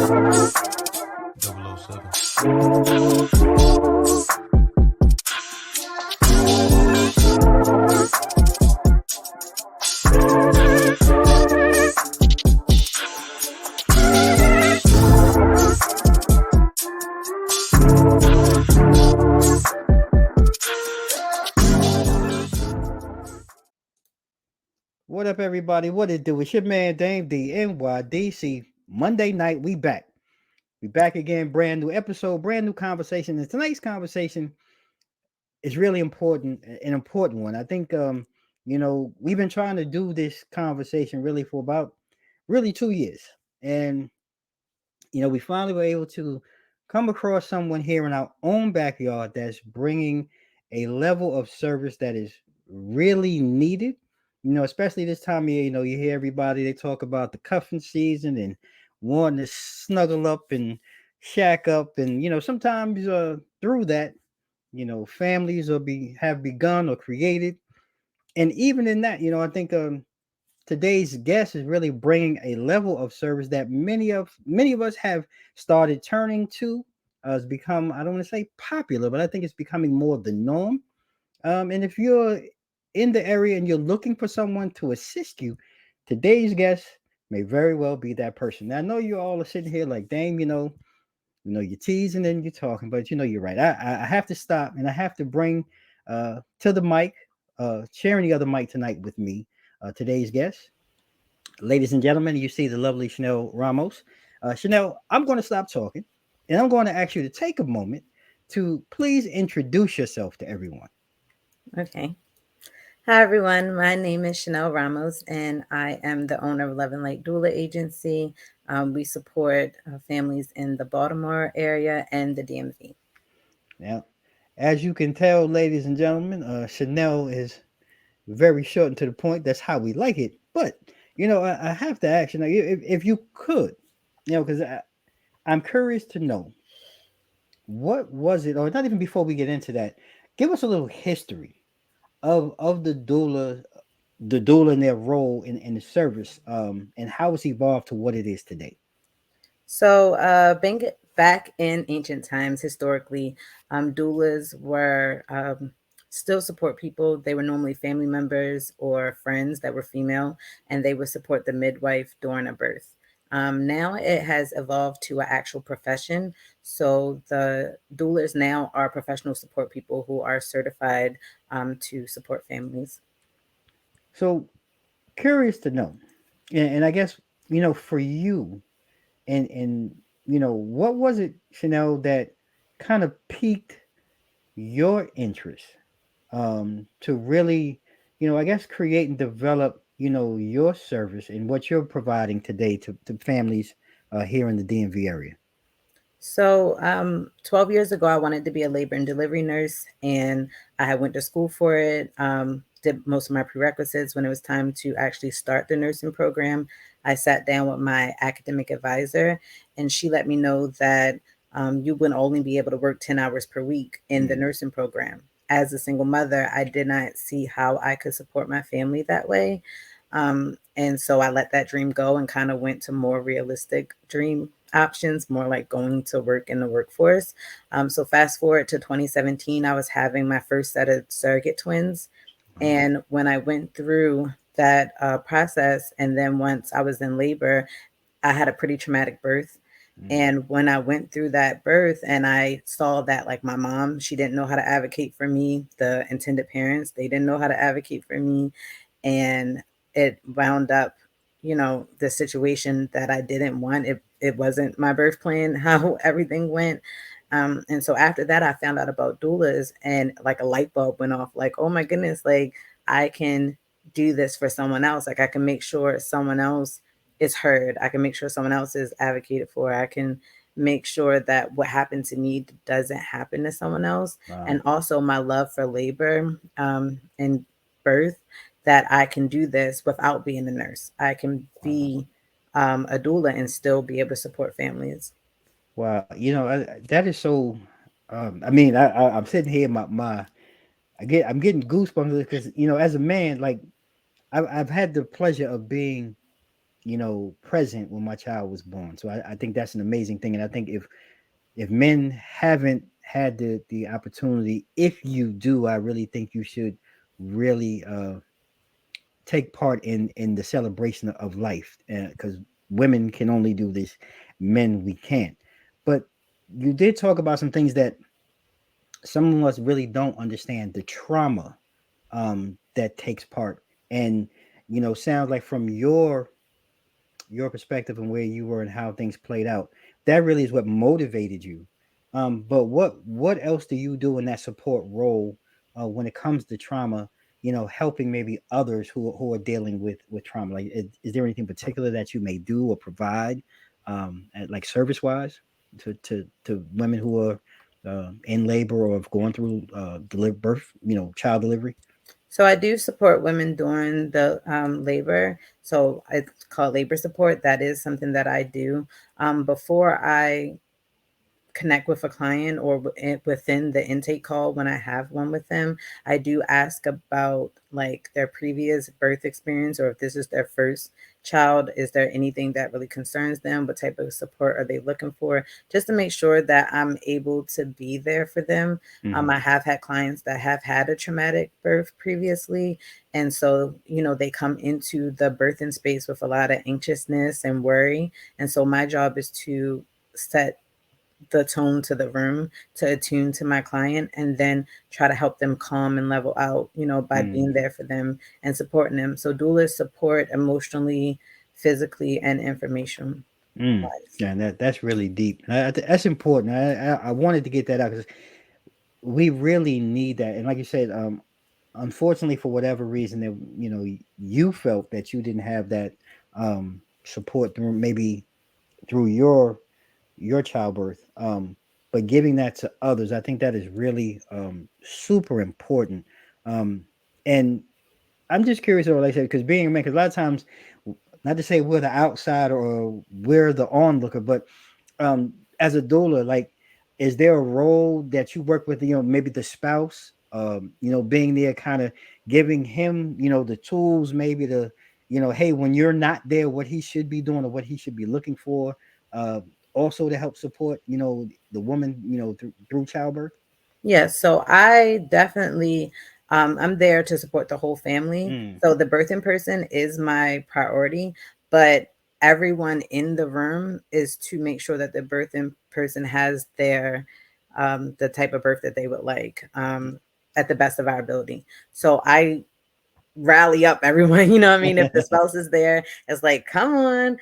What up, everybody? What it do? It's your man Dame D NYDC. Monday night, we back. We back again, brand new episode, brand new conversation. And tonight's conversation is really important, an important one. I think we've been trying to do this conversation really for about really 2 years. And we finally were able to come across someone here in our own backyard that's bringing a level of service that is really needed. Especially this time of year, you hear everybody, they talk about the cuffing season and wanting to snuggle up and shack up. And, sometimes through that, families have begun or created. And even in that, I think today's guest is really bringing a level of service that many of us have started turning to. It's become, I don't want to say popular, but I think it's becoming more the norm. And if you're in the area and you're looking for someone to assist you, today's guest may very well be that person. Now, I know you all are sitting here like, Dame, you're teasing and you're talking, but you're right. I have to stop and I have to bring to the mic, sharing the other mic tonight with me, today's guest. Ladies and gentlemen, you see the lovely Chanele Ramos. Chanele, I'm going to stop talking and I'm going to ask you to take a moment to please introduce yourself to everyone. Okay. Hi, everyone. My name is Chanele Ramos, and I am the owner of Light Doula Agency. We support families in the Baltimore area and the DMV. Now, as you can tell, ladies and gentlemen, Chanele is very short and to the point. That's how we like it. But, I have to ask, if you could, because I'm curious to know, what was it, or not even before we get into that, give us a little history of the doula and their role in the service, and how it's evolved to what it is today. So back in ancient times, historically, doulas were still support people. They were normally family members or friends that were female, and they would support the midwife during a birth. Now it has evolved to an actual profession. So the doulas now are professional support people who are certified to support families. So curious to know, and I guess for you, and what was it, Chanele, that kind of piqued your interest to really, I guess create and develop, your service and what you're providing today to families here in the DMV area? So 12 years ago, I wanted to be a labor and delivery nurse, and I had went to school for it. Did most of my prerequisites. When it was time to actually start the nursing program, I sat down with my academic advisor, and she let me know that you would only be able to work 10 hours per week in the nursing program. As a single mother, I did not see how I could support my family that way. And so I let that dream go and kind of went to more realistic dream options, more like going to work in the workforce. So fast forward to 2017, I was having my first set of surrogate twins. And when I went through that process, and then once I was in labor, I had a pretty traumatic birth. And when I went through that birth and I saw that, like, my mom, she didn't know how to advocate for me. The intended parents, they didn't know how to advocate for me. And it wound up, the situation that I didn't want. It wasn't my birth plan, how everything went. And so after that, I found out about doulas, and like a light bulb went off, like, oh my goodness, like I can do this for someone else. Like I can make sure someone else is heard. I can make sure someone else is advocated for. I can make sure that what happened to me doesn't happen to someone else. Wow. And also my love for labor and birth, that I can do this without being a nurse. I can be a doula and still be able to support families. Wow, that is so. I'm sitting here, I'm getting goosebumps because as a man, like I've had the pleasure of being present when my child was born. So I think that's an amazing thing. And I think if men haven't had the opportunity, if you do, I really think you should really take part in the celebration of life, because women can only do this, men we can't. But you did talk about some things that some of us really don't understand, the trauma that takes part. And sounds like from your perspective and where you were and how things played out, that really is what motivated you. But what else do you do in that support role when it comes to trauma, helping maybe others who are dealing with trauma? Like, is there anything particular that you may do or provide, like service wise, to women who are in labor or have gone through birth, child delivery? So I do support women during the labor. So it's called labor support. That is something that I do. Before I connect with a client or within the intake call when I have one with them, I do ask about like their previous birth experience, or if this is their first child, is there anything that really concerns them? What type of support are they looking for? Just to make sure that I'm able to be there for them. Mm-hmm. I have had clients that have had a traumatic birth previously. And so, they come into the birthing space with a lot of anxiousness and worry. And so my job is to set the tone to the room, to attune to my client, and then try to help them calm and level out, by being Mm. there for them and supporting them. So doulas support emotionally, physically, and information Mm. wise. Yeah, that's really deep. That's important. I wanted to get that out because we really need that. And like you said, unfortunately, for whatever reason, that you felt that you didn't have that support through, maybe through your childbirth. But giving that to others, I think that is really super important. Um, and I'm just curious, like I said, because being a man, because a lot of times, not to say we're the outsider or we're the onlooker, but as a doula, like, is there a role that you work with, maybe the spouse, being there, kind of giving him, the tools, maybe to, hey, when you're not there, what he should be doing or what he should be looking for, uh, also to help support, the woman, through childbirth. Yes, so I definitely I'm there to support the whole family. Mm. So the birthing person is my priority, but everyone in the room is to make sure that the birthing person has their the type of birth that they would like, at the best of our ability. So I rally up everyone, you know what I mean? If the spouse is there, it's like, come on,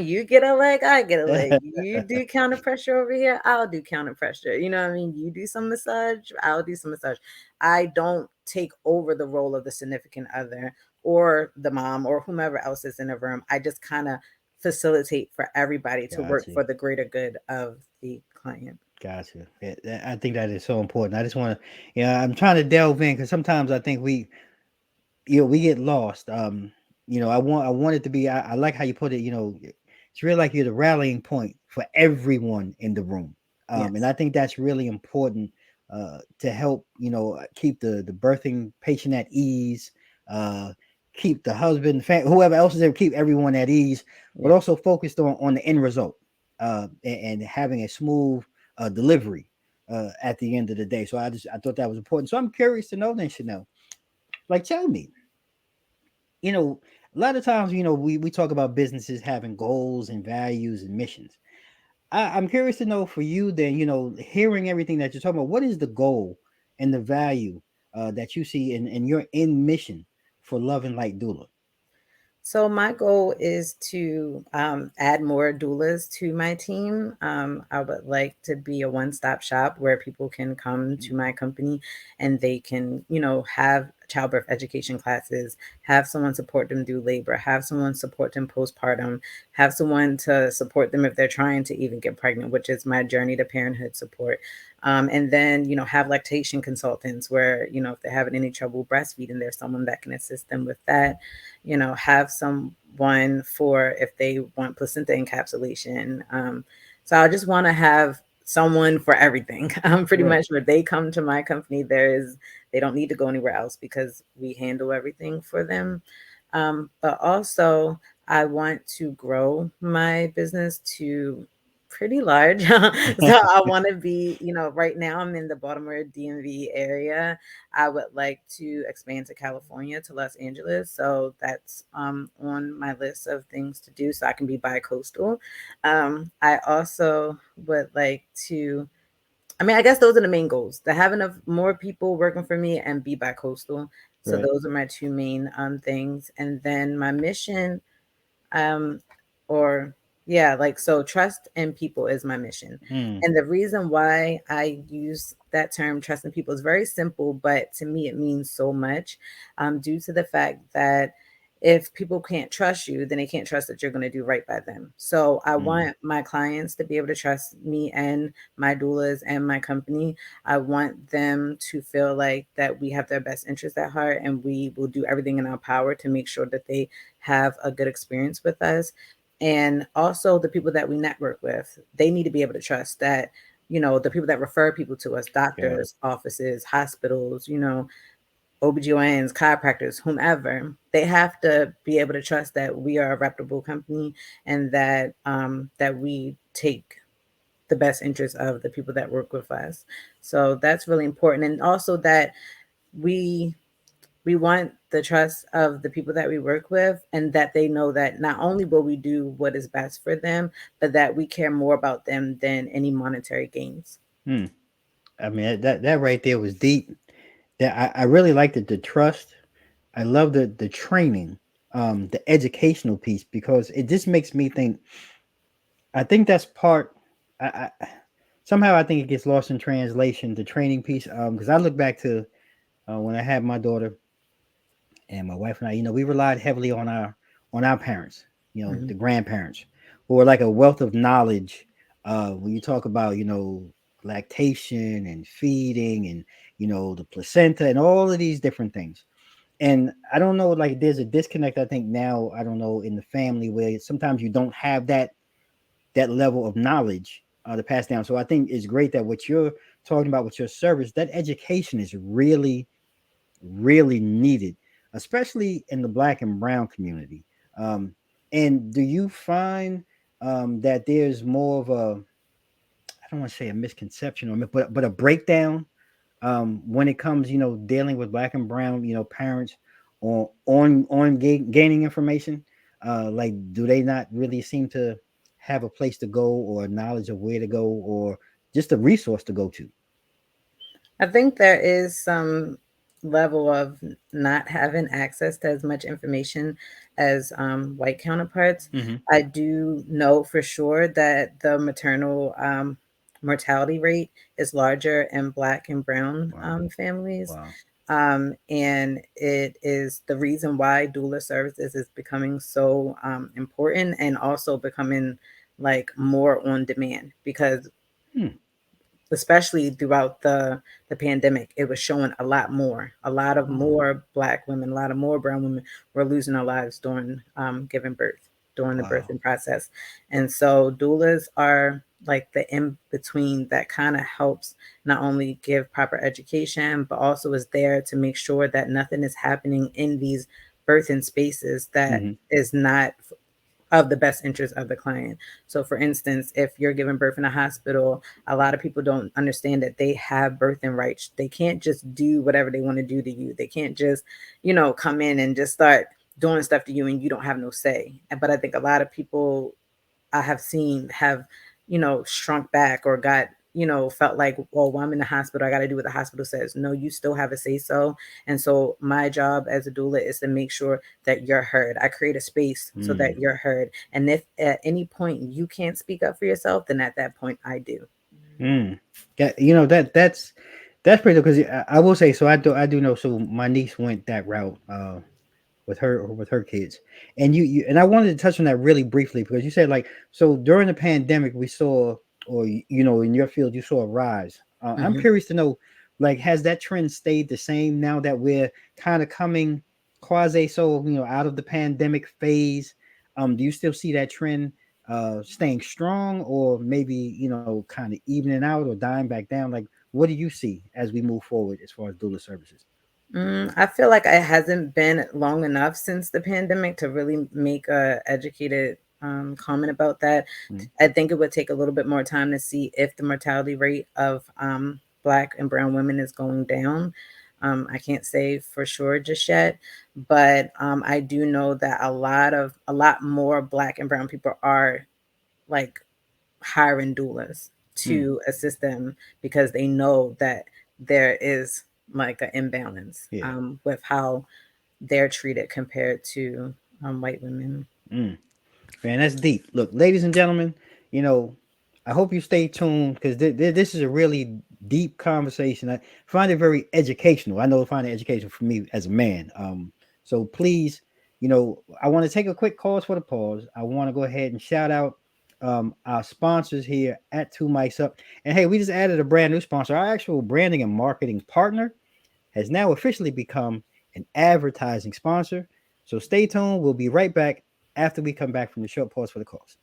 you get a leg, I get a leg. You do counter pressure over here, I'll do counter pressure. You know what I mean? You do some massage, I'll do some massage. I don't take over the role of the significant other or the mom or whomever else is in the room. I just kind of facilitate for everybody to work Gotcha. for the greater good of the client. Gotcha. I think that is so important. I just want to, I'm trying to delve in because sometimes I think we get lost. I want it to be. I like how you put it. It's really like you're the rallying point for everyone in the room. And Yes. I think that's really important to help keep the birthing patient at ease, uh, keep the husband, whoever else is there, keep everyone at ease, but Yeah. also focused on the end result, and having a smooth delivery at the end of the day. So I thought that was important. So I'm curious to know then, Chanel. Like, tell me, a lot of times, we talk about businesses having goals and values and missions. I'm curious to know for you then, hearing everything that you're talking about, what is the goal and the value that you see in your in mission for Love and Light Doula? So my goal is to add more doulas to my team. I would like to be a one-stop shop where people can come to my company and they can, have childbirth education classes, have someone support them do labor, have someone support them postpartum, have someone to support them if they're trying to even get pregnant, which is my journey to parenthood support. And then, have lactation consultants where, if they're having any trouble breastfeeding, there's someone that can assist them with that, have someone for if they want placenta encapsulation. So I just want to have someone for everything. Pretty Right. much where they come to my company, they don't need to go anywhere else because we handle everything for them. But also, I want to grow my business to pretty large. So I want to be, right now I'm in the Baltimore DMV area. I would like to expand to California, to Los Angeles. So that's on my list of things to do so I can be bi-coastal. I also would like to, I mean, I guess those are the main goals: to have enough more people working for me and be bi-coastal. So Right. those are my two main things. And then my mission, um or yeah, like, so trust and people is my mission. Mm, And the reason why I use that term, trust and people, is very simple, but to me it means so much, due to the fact that if people can't trust you, then they can't trust that you're going to do right by them. So I mm, want my clients to be able to trust me and my doulas and my company. I want them to feel like that we have their best interests at heart, and we will do everything in our power to make sure that they have a good experience with us. And also the people that we network with, they need to be able to trust that, the people that refer people to us, yeah. doctors, offices, hospitals, OBGYNs, chiropractors, whomever, they have to be able to trust that we are a reputable company, and that we take the best interest of the people that work with us. So that's really important. And also that we we want the trust of the people that we work with, and that they know that not only will we do what is best for them, but that we care more about them than any monetary gains. Mm. I mean, that right there was deep. That I really liked it. The trust. I love the training, the educational piece because it just makes me think. I think that's part. I somehow I think it gets lost in translation. The training piece, because I look back to when I had my daughter and my wife and I. We relied heavily on our parents. Mhm. The grandparents who were like a wealth of knowledge. When you talk about lactation and feeding and the placenta and all of these different things. And I don't know, like there's a disconnect. I think now I don't know in the family where sometimes you don't have that level of knowledge to pass down. So I think it's great that what you're talking about with your service, that education is really, really needed, especially in the Black and Brown community. Um, and do you find that there's more of a, I don't want to say a misconception or but a breakdown when it comes, dealing with Black and Brown, parents on gaining information? Like, do they not really seem to have a place to go or knowledge of where to go or just a resource to go to? I think there is some level of not having access to as much information as white counterparts. Mm-hmm. I do know for sure that the maternal mortality rate is larger in Black and Brown Wow. families. Wow. And it is the reason why doula services is becoming so important, and also becoming like more on demand, because Hmm. especially throughout the pandemic, it was showing a lot of Oh, more Black women, a lot of more brown women were losing their lives during giving birth, during the wow. birthing process. And so doulas are like the in between that kind of helps not only give proper education, but also is there to make sure that nothing is happening in these birthing spaces that Mm-hmm. is not of the best interest of the client. So, for instance, if you're giving birth in a hospital, a lot of people don't understand that they have birthing rights. They can't just do whatever they want to do to you. They can't just, come in and just start doing stuff to you and you don't have no say. But I think a lot of people I have seen have, shrunk back or got, felt like, well, I'm in the hospital, I got to do what the hospital says. No, you still have a say so. And so my job as a doula is to make sure that you're heard. I create a space so Mm. that you're heard. And if at any point you can't speak up for yourself, then at that point I do. Mm. Yeah, that's pretty because I will say so. I do know. So my niece went that route. With her kids. And you and I wanted to touch on that really briefly because you said like so during the pandemic we saw or in your field you saw a rise. I'm Mhm. curious to know like has that trend stayed the same now that we're kind of coming quasi so out of the pandemic phase? Do you still see that trend staying strong or maybe kind of evening out or dying back down? Like what do you see as we move forward as far as doula services? I feel like it hasn't been long enough since the pandemic to really make a educated comment about that. Mm, I think it would take a little bit more time to see if the mortality rate of Black and Brown women is going down. I can't say for sure just yet, but I do know that a lot more Black and Brown people are like hiring doulas mm, to assist them because they know that there is like an imbalance yeah. with how they're treated compared to white women. Mm. Man, that's deep. Look, ladies and gentlemen, you know, I hope you stay tuned because this is a really deep conversation. I find it very educational. I know I find it educational for me as a man. So please, I want to take a quick pause for the pause. I want to go ahead and shout out our sponsors here at Two Mics Up. And hey, we just added a brand new sponsor. Our actual branding and marketing partner has now officially become an advertising sponsor. So stay tuned. We'll be right back after we come back from the short pause for the cause.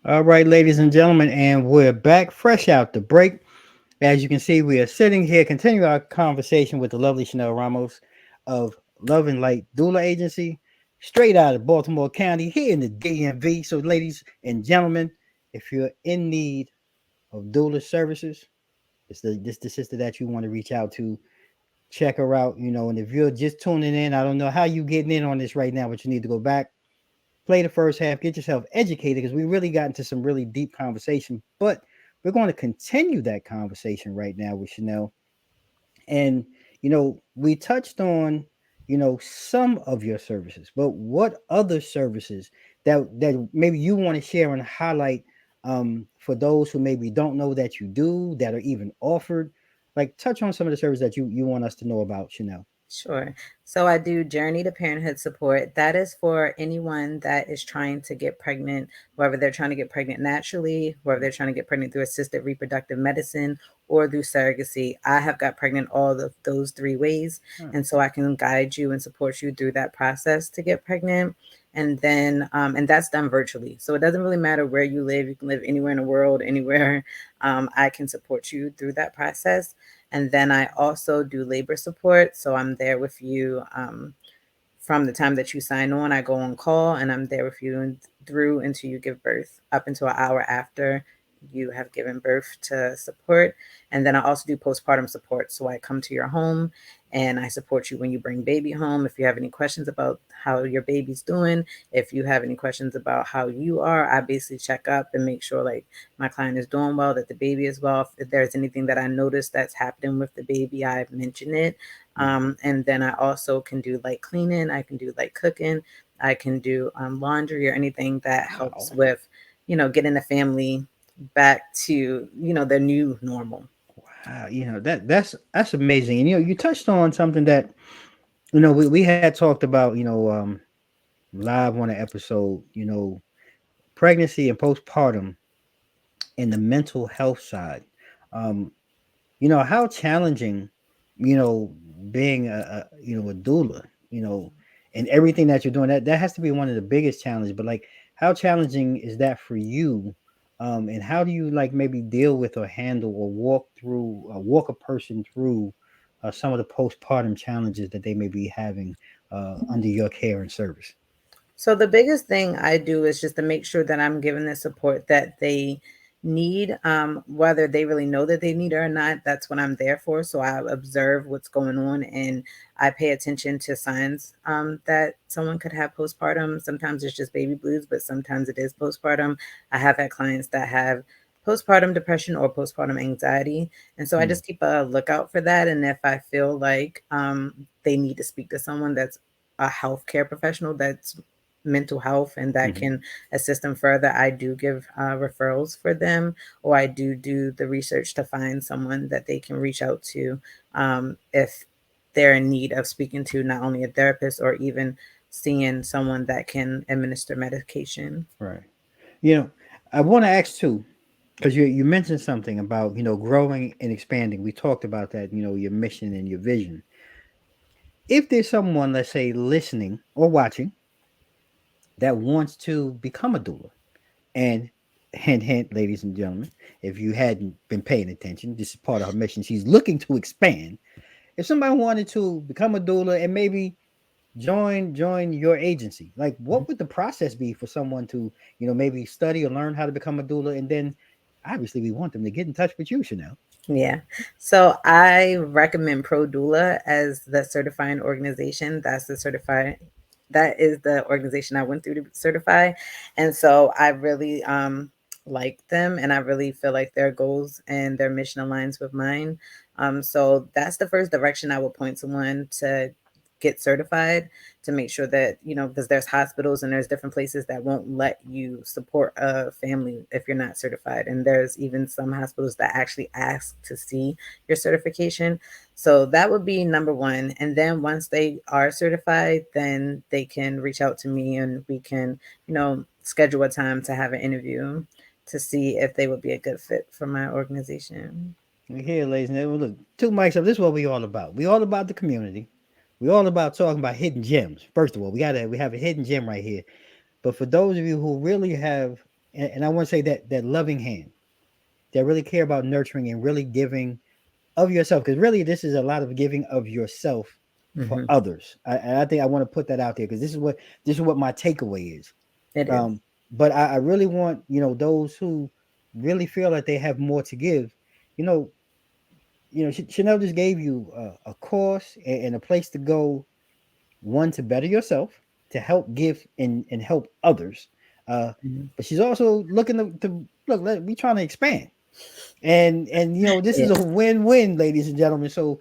All right, ladies and gentlemen, and we're back fresh out the break. As you can see, we are sitting here, continuing our conversation with the lovely Chanele Ramos of Love and Light Doula Agency, straight out of Baltimore County, here in the DMV. So, ladies and gentlemen, if you're in need of doula services, this the sister that you want to reach out to. Check her out, and if you're just tuning in, I don't know how you getting in on this right now, but you need to go back, play the first half, get yourself educated because we really got into some really deep conversation. But we're going to continue that conversation right now with Chanele. And, we touched on, some of your services, but what other services that maybe you want to share and highlight for those who maybe don't know that you do, that are even offered? Like touch on some of the services that you want us to know about, Chanele. Sure. So I do Journey to Parenthood support. That is for anyone that is trying to get pregnant, whether they're trying to get pregnant naturally, whether they're trying to get pregnant through assisted reproductive medicine or through surrogacy. I have got pregnant all of those three ways. Huh. And so I can guide you and support you through that process to get pregnant. And then, and that's done virtually. So it doesn't really matter where you live. You can live anywhere in the world, anywhere. I can support you through that process. And then I also do labor support. So I'm there with you from the time that you sign on. I go on call and I'm there with you through until you give birth, up until an hour after you have given birth to support. And then I also do postpartum support. So I come to your home and I support you when you bring baby home. If you have any questions about how your baby's doing, if you have any questions about how you are, I basically check up and make sure like my client is doing well, that the baby is well. If there's anything that I notice that's happening with the baby, I mention it. And then I also can do like cleaning, I can do like cooking, I can do laundry or anything that Wow. helps with, getting the family back to, the new normal. Wow. That's amazing. And you touched on something that we had talked about live on an episode, pregnancy and postpartum and the mental health side. Um, how challenging, you know, being a doula, and everything that you're doing, that has to be one of the biggest challenges. But like, how challenging is that for you? And how do you like maybe deal with or handle or walk a person through some of the postpartum challenges that they may be having under your care and service? So the biggest thing I do is just to make sure that I'm giving the support that they need, whether they really know that they need it or not. That's what I'm there for. So I observe what's going on and I pay attention to signs that someone could have postpartum. Sometimes it's just baby blues, but sometimes it is postpartum. I have had clients that have postpartum depression or postpartum anxiety. And so I Mm, just keep a lookout for that. And if I feel like they need to speak to someone that's a healthcare professional that's mental health and that mhm. can assist them further, I do give referrals for them, or I do the research to find someone that they can reach out to if they're in need of speaking to not only a therapist or even seeing someone that can administer medication. Right. You know, I want to ask too, because you mentioned something about growing and expanding. We talked about that. Your mission and your vision. If there's someone, let's say, listening or watching that wants to become a doula, and hint, hint, ladies and gentlemen, if you hadn't been paying attention, this is part of her mission. She's looking to expand. If somebody wanted to become a doula and maybe join your agency, like what would the process be for someone to maybe study or learn how to become a doula, and then obviously we want them to get in touch with you, Chanel. Yeah. So I recommend Pro Doula as the certifying organization. That is the organization I went through to certify. And so I really like them and I really feel like their goals and their mission aligns with mine. So that's the first direction I would point someone to get certified, to make sure that, because there's hospitals and there's different places that won't let you support a family if you're not certified. And there's even some hospitals that actually ask to see your certification. So that would be number one. And then once they are certified, then they can reach out to me and we can, schedule a time to have an interview to see if they would be a good fit for my organization. Here, ladies and gentlemen, look, two mics up. This is what we all about. We all about the community. We all about talking about hidden gems. First of all, we have a hidden gem right here. But for those of you who really have, and I want to say that loving hand, that really care about nurturing and really giving of yourself, because really this is a lot of giving of yourself for Hmm. others. And I think I want to put that out there because this is what my takeaway is. It is. Um, but I really want those who really feel that they have more to give. You know, Chanel just gave you a course and a place to go. One, to better yourself, to help give and help others. Uh, Mhm. but she's also looking to look. We trying to expand, and this Yeah. is a win-win, ladies and gentlemen. So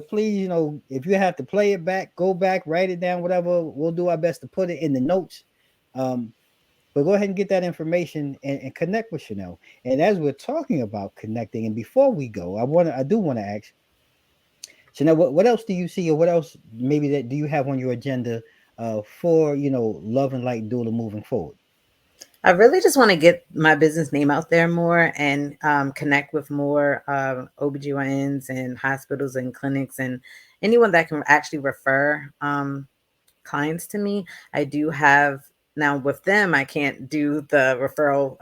please, if you have to play it back, go back, write it down, whatever. We'll do our best to put it in the notes. Um, but go ahead and get that information and connect with Chanel. And as we're talking about connecting, and before we go, I do want to ask Chanel, what else do you see, or what else maybe that do you have on your agenda for Love and Light Doula moving forward? I really just want to get my business name out there more and connect with more OBGYNs and hospitals and clinics and anyone that can actually refer clients to me. I do have now with them, I can't do the referral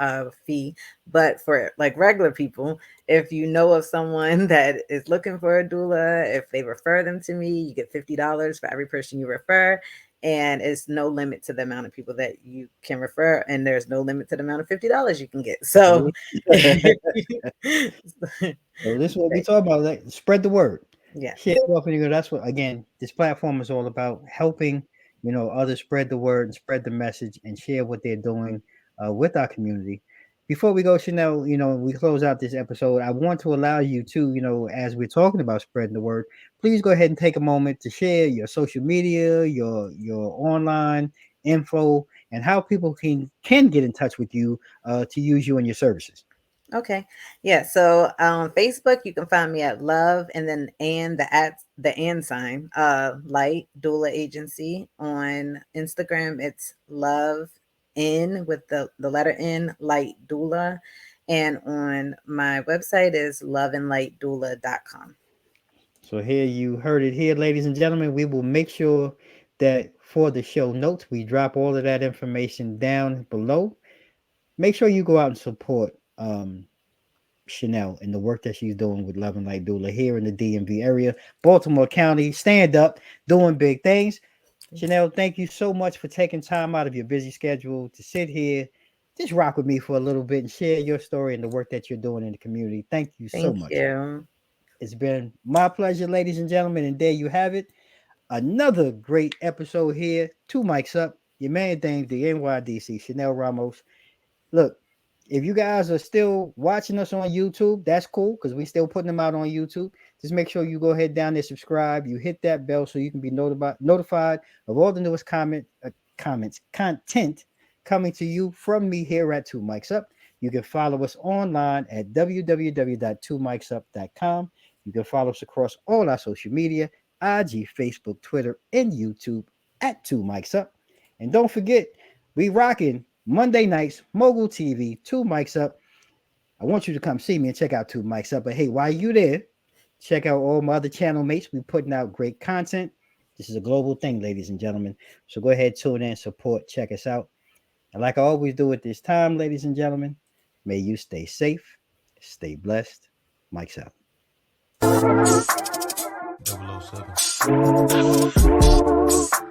fee, but for like regular people, if you know of someone that is looking for a doula, if they refer them to me, you get $50 for every person you refer. And it's no limit to the amount of people that you can refer, and there's no limit to the amount of $50 you can get. So, So this is what we talk about. Like, spread the word. yeah. Share it off, and that's what again this platform is all about: helping others spread the word and spread the message and share what they're doing with our community. Before we go, Chanel, we close out this episode. I want to allow you to, as we're talking about spreading the word, please go ahead and take a moment to share your social media, your online info, and how people can get in touch with you to use you and your services. Okay. Yeah. So on Facebook, you can find me at love and then the and sign, Light Doula Agency. On Instagram, it's love. N with the letter N, Light Doula. And on my website is loveandlightdoula.com. So here you heard it here, ladies and gentlemen. We will make sure that for the show notes, we drop all of that information down below. Make sure you go out and support Chanel and the work that she's doing with Love and Light Doula here in the DMV area, Baltimore County. Stand up, doing big things. Chanel, thank you so much for taking time out of your busy schedule to sit here, just rock with me for a little bit and share your story and the work that you're doing in the community. Thank you so Thank much. you. It's been my pleasure, ladies and gentlemen, and there you have it. Another great episode here. Two mics up. Your man Dame, the NYDC, Chanele Ramos. Look, if you guys are still watching us on YouTube, that's cool because we still putting them out on YouTube. Just make sure you go ahead down there, subscribe, you hit that bell so you can be notified of all the newest content coming to you from me here at Two Mics Up. You can follow us online at www.twomicsup.com. You can follow us across all our social media, IG, Facebook, Twitter, and YouTube at Two Mics Up. And don't forget, we rocking Monday nights, Mogul TV, Two Mics Up. I want you to come see me and check out Two Mics Up. But hey, while you there, check out all my other channel mates. We putting out great content. This is a global thing, ladies and gentlemen. So go ahead, tune in, support, check us out. And like I always do at this time, ladies and gentlemen, may you stay safe, stay blessed. Mics out. 007.